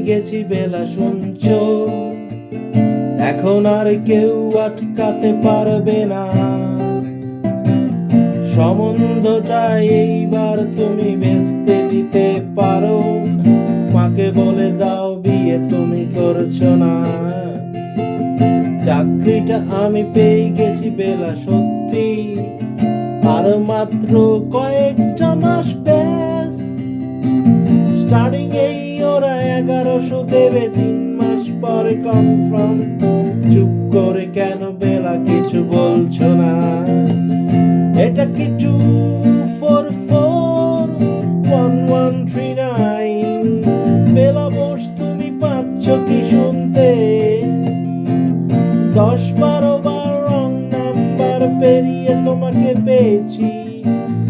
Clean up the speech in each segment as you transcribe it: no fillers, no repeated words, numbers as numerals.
গেছি বেলা শুনছো, এখন আর কেউ আটকাতে পারবে না। সম্বন্ধটা এইবার তুমি ভেস্তে দিতে পারো, মাকে বলে দাও বিয়ে তুমি করছো না। চাকরিটা আমি পেয়ে গেছি বেলা সত্যি, আর মাত্র কয়েকটা মাস ব্যাস। স্টার্টিং এই ওরা 1100 দেবে, 3 মাস পরে কনফার্ম। চুপ করে কেন বেলা কিছু বলছো না? এটা কি 2441139? বেলা বোস তুমি পাচ্ছ কি শুনতে? 10-12 বার রং নাম্বার পেরিয়ে তোমাকে পেয়েছি,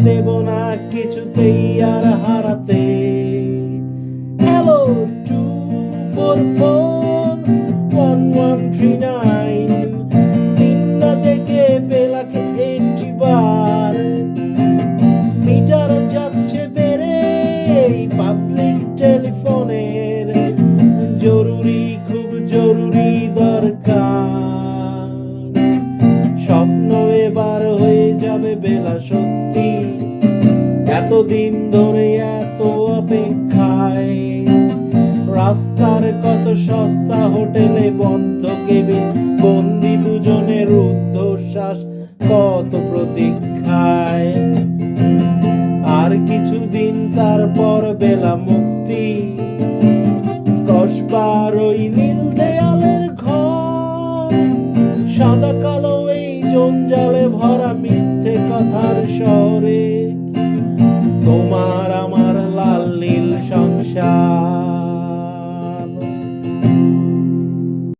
দেব না কিছুতেই আর হারাতে। হ্যালো 2441139, তিনটা থেকে বেলাকে 80 বার। মিটার যাচ্ছে বেড়ে এই পাবলিক টেলিফোনের, জরুরি খুব জরুরি দরকার। স্বপ্ন এবার হয়ে যাবে বেলা সত্যি, এতদিন ধরে এত অপেক্ষায়। রাস্তার কত সস্তা হোটেলে বন্ধ কেবিন, বন্দি দুজনের রুদ্ধশ্বাস কত প্রতীক্ষায়। আর কিছুদিন তারপর বেলা মুখ